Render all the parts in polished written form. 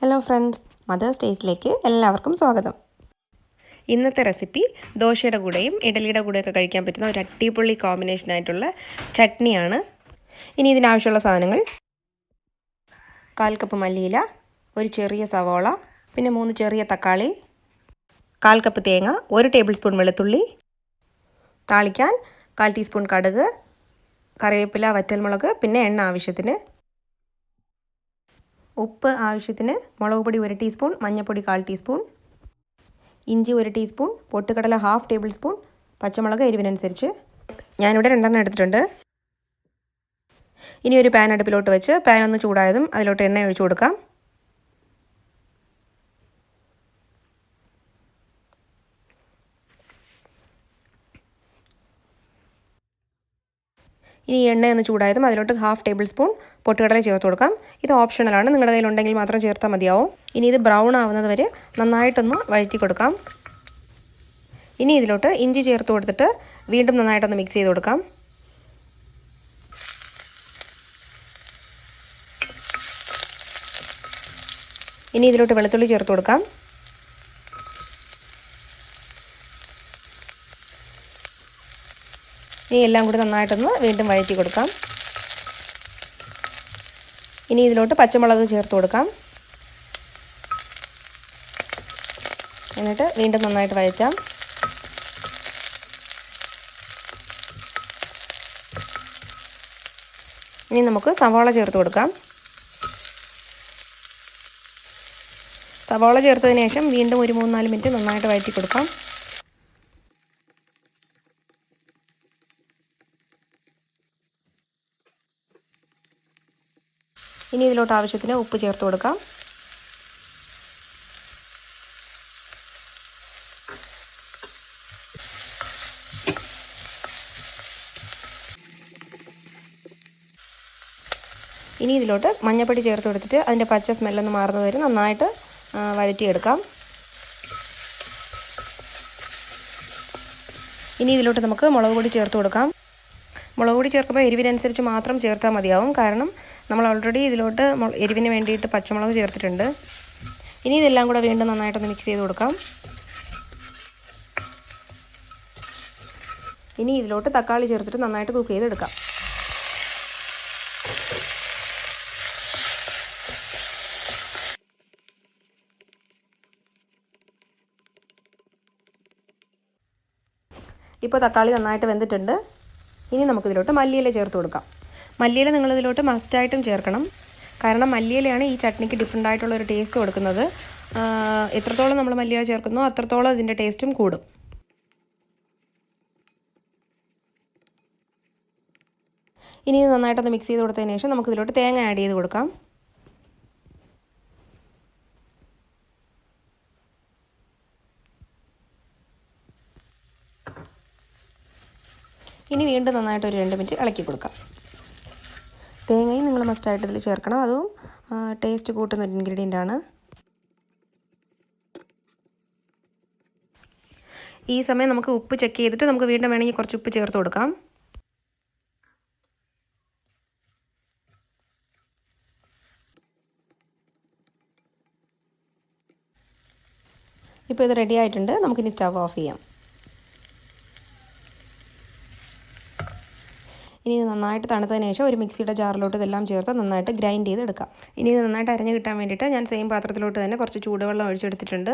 Hello friends, mothers ടേസ്റ്റിലേക്ക് എല്ലാവർക്കും സ്വാഗതം. ഇന്നത്തെ റെസിപ്പി ദോശയുടെ കൂടെയും ഇഡലിയുടെ കൂടെയൊക്കെ കഴിക്കാൻ പറ്റുന്ന ഒരു അടിപൊളി കോമ്പിനേഷനായിട്ടുള്ള ചട്നിയാണ്. ഇനി ഇതിനാവശ്യമുള്ള സാധനങ്ങൾ: 1/4 കപ്പ് മല്ലിയില, ഒരു ചെറിയ സവോള, പിന്നെ 3 ചെറിയ തക്കാളി, 1/4 കപ്പ് തേങ്ങ, 1 ടേബിൾ സ്പൂൺ വെളുത്തുള്ളി, താളിക്കാൻ 1/4 ടീസ്പൂൺ കടുക്, കറിവേപ്പില, വറ്റൽമുളക്, പിന്നെ എണ്ണ ആവശ്യത്തിന്, ഉപ്പ് ആവശ്യത്തിന്, മുളക് പൊടി 1 ടീസ്പൂൺ, മഞ്ഞൾപ്പൊടി 1/4 ടീസ്പൂൺ, ഇഞ്ചി 1 ടീസ്പൂൺ, പൊട്ടുകടല 1/2 ടേബിൾ സ്പൂൺ, പച്ചമുളക് എരിവിനനുസരിച്ച്. ഞാനിവിടെ 2 എടുത്തിട്ടുണ്ട്. ഇനി ഒരു പാൻ അടുപ്പിലോട്ട് വെച്ച് പാൻ ഒന്ന് ചൂടായതും അതിലോട്ട് എണ്ണ ഒഴിച്ചു കൊടുക്കാം. ഇനി എണ്ണ ഒന്ന് ചൂടായതും അതിലോട്ട് 1/2 ടേബിൾ സ്പൂൺ പൊട്ടുകടല ചേർത്ത് കൊടുക്കാം. ഇത് ഓപ്ഷണലാണ്, നിങ്ങളുടെ കയ്യിലുണ്ടെങ്കിൽ മാത്രം ചേർത്താൽ മതിയാവും. ഇനി ഇത് ബ്രൗൺ ആവുന്നത് വരെ നന്നായിട്ടൊന്ന് വഴറ്റി കൊടുക്കാം. ഇനി ഇതിലോട്ട് ഇഞ്ചി ചേർത്ത് കൊടുത്തിട്ട് വീണ്ടും നന്നായിട്ടൊന്ന് മിക്സ് ചെയ്ത് കൊടുക്കാം. ഇനി ഇതിലോട്ട് വെളുത്തുള്ളി ചേർത്ത് കൊടുക്കാം. ഇനി എല്ലാം കൂടി നന്നായിട്ടൊന്ന് വീണ്ടും വഴറ്റി കൊടുക്കാം. ഇനി ഇതിലോട്ട് പച്ചമുളക് ചേർത്ത് കൊടുക്കാം. എന്നിട്ട് വീണ്ടും നന്നായിട്ട് വഴറ്റാം. ഇനി നമുക്ക് സവാള ചേർത്ത് കൊടുക്കാം. സവാള ചേർത്തതിന് ശേഷം വീണ്ടും ഒരു 3-4 മിനിറ്റ് നന്നായിട്ട് വഴറ്റി കൊടുക്കാം. ഇനി ഇതിലോട്ട് ആവശ്യത്തിന് ഉപ്പ് ചേർത്ത് കൊടുക്കാം. ഇനി ഇതിലോട്ട് മഞ്ഞൾപ്പൊടി ചേർത്ത് കൊടുത്തിട്ട് അതിൻ്റെ പച്ച സ്മെല്ലൊന്ന് മാറുന്നത് വരെ നന്നായിട്ട് വഴറ്റിയെടുക്കാം. ഇനി ഇതിലോട്ട് നമുക്ക് മുളക് പൊടി ചേർത്ത് കൊടുക്കാം. മുളക് പൊടി ചേർക്കുമ്പോൾ എരിവിനനുസരിച്ച് മാത്രം ചേർത്താൽ മതിയാവും. കാരണം നമ്മൾ ഓൾറെഡി ഇതിലോട്ട് എരിവിന് വേണ്ടിയിട്ട് പച്ചമുളക് ചേർത്തിട്ടുണ്ട്. ഇനി ഇതെല്ലാം കൂടെ വീണ്ടും നന്നായിട്ടൊന്ന് മിക്സ് ചെയ്ത് കൊടുക്കാം. ഇനി ഇതിലോട്ട് തക്കാളി ചേർത്തിട്ട് നന്നായിട്ട് കുക്ക് ചെയ്തെടുക്കാം. ഇപ്പോൾ തക്കാളി നന്നായിട്ട് വെന്തിട്ടുണ്ട്. ഇനി നമുക്കിതിലോട്ട് മല്ലിയില ചേർത്ത് കൊടുക്കാം. മല്ലിയില നിങ്ങളിതിലോട്ട് മസ്റ്റായിട്ടും ചേർക്കണം. കാരണം മല്ലിയിലയാണ് ഈ ചട്നിക്ക് ഡിഫറെൻ്റ് ആയിട്ടുള്ളൊരു ടേസ്റ്റ് കൊടുക്കുന്നത്. എത്രത്തോളം നമ്മൾ മല്ലിയില ചേർക്കുന്നോ അത്രത്തോളം ഇതിൻ്റെ ടേസ്റ്റും കൂടും. ഇനി നന്നായിട്ടൊന്ന് മിക്സ് ചെയ്ത് കൊടുത്തതിന് ശേഷം നമുക്കിതിലോട്ട് തേങ്ങ ആഡ് ചെയ്ത് കൊടുക്കാം. ഇനി വീണ്ടും നന്നായിട്ട് ഒരു 2 മിനിറ്റ് ഇളക്കി കൊടുക്കാം. തേങ്ങയും നിങ്ങൾ മസ്റ്റായിട്ട് ഇതിൽ ചേർക്കണം. അതും ടേസ്റ്റ് കൂട്ടുന്ന ഒരു ഇൻഗ്രീഡിയൻ്റ് ആണ്. ഈ സമയം നമുക്ക് ഉപ്പ് ചെക്ക് ചെയ്തിട്ട് നമുക്ക് വീണ്ടും വേണമെങ്കിൽ കുറച്ച് ഉപ്പ് ചേർത്ത് കൊടുക്കാം. ഇപ്പോൾ ഇത് റെഡി ആയിട്ടുണ്ട്. നമുക്കിനി സ്റ്റവ് ഓഫ് ചെയ്യാം. ഇനി ഇത് നന്നായിട്ട് തണുത്തതിന് ശേഷം ഒരു മിക്സിയുടെ ജാറിലോട്ട് ഇതെല്ലാം ചേർത്ത് നന്നായിട്ട് ഗ്രൈൻഡ് ചെയ്തെടുക്കാം. ഇനി ഇത് നന്നായിട്ട് അരഞ്ഞ് കിട്ടാൻ വേണ്ടിയിട്ട് ഞാൻ സെയിം പാത്രത്തിലോട്ട് തന്നെ കുറച്ച് ചൂടുവെള്ളം ഒഴിച്ചെടുത്തിട്ടുണ്ട്.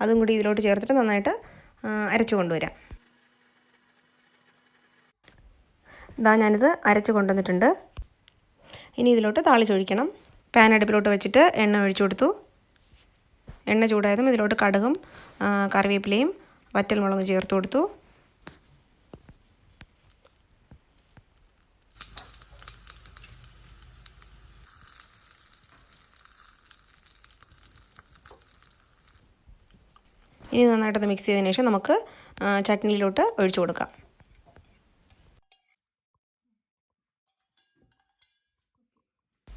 അതും കൂടി ഇതിലോട്ട് ചേർത്തിട്ട് നന്നായിട്ട് അരച്ചു കൊണ്ടുവരാം. ഇതാ ഞാനിത് അരച്ച് കൊണ്ടുവന്നിട്ടുണ്ട്. ഇനി ഇതിലോട്ട് താളിച്ചൊഴിക്കണം. പാൻ അടുപ്പിലോട്ട് വെച്ചിട്ട് എണ്ണ ഒഴിച്ചു കൊടുത്തു. എണ്ണ ചൂടായതും ഇതിലോട്ട് കടുകും കറിവേപ്പിലയും വറ്റൽമുളകും ചേർത്ത് കൊടുത്തു. ഇനി നന്നായിട്ടൊന്ന് മിക്സ് ചെയ്തതിന് ശേഷം നമുക്ക് ചട്നിയിലോട്ട് ഒഴിച്ചു കൊടുക്കാം.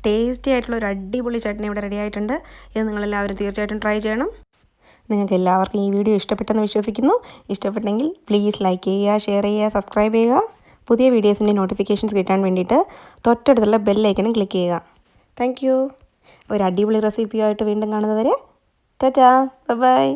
ടേസ്റ്റി ആയിട്ടുള്ള ഒരു അടിപൊളി ചട്നി ഇവിടെ റെഡി ആയിട്ടുണ്ട്. ഇത് നിങ്ങളെല്ലാവരും തീർച്ചയായിട്ടും ട്രൈ ചെയ്യണം. നിങ്ങൾക്ക് എല്ലാവർക്കും ഈ വീഡിയോ ഇഷ്ടപ്പെട്ടെന്ന് വിശ്വസിക്കുന്നു. ഇഷ്ടപ്പെട്ടെങ്കിൽ പ്ലീസ് ലൈക്ക് ചെയ്യുക, ഷെയർ ചെയ്യുക, സബ്സ്ക്രൈബ് ചെയ്യുക. പുതിയ വീഡിയോസിൻ്റെ നോട്ടിഫിക്കേഷൻസ് കിട്ടാൻ വേണ്ടിയിട്ട് തൊട്ടടുത്തുള്ള ബെൽ ഐക്കണും ക്ലിക്ക് ചെയ്യുക. താങ്ക് ഒരു അടിപൊളി റെസിപ്പിയുമായിട്ട് വീണ്ടും കാണുന്നവരെ ടാറ്റാ ബൈ.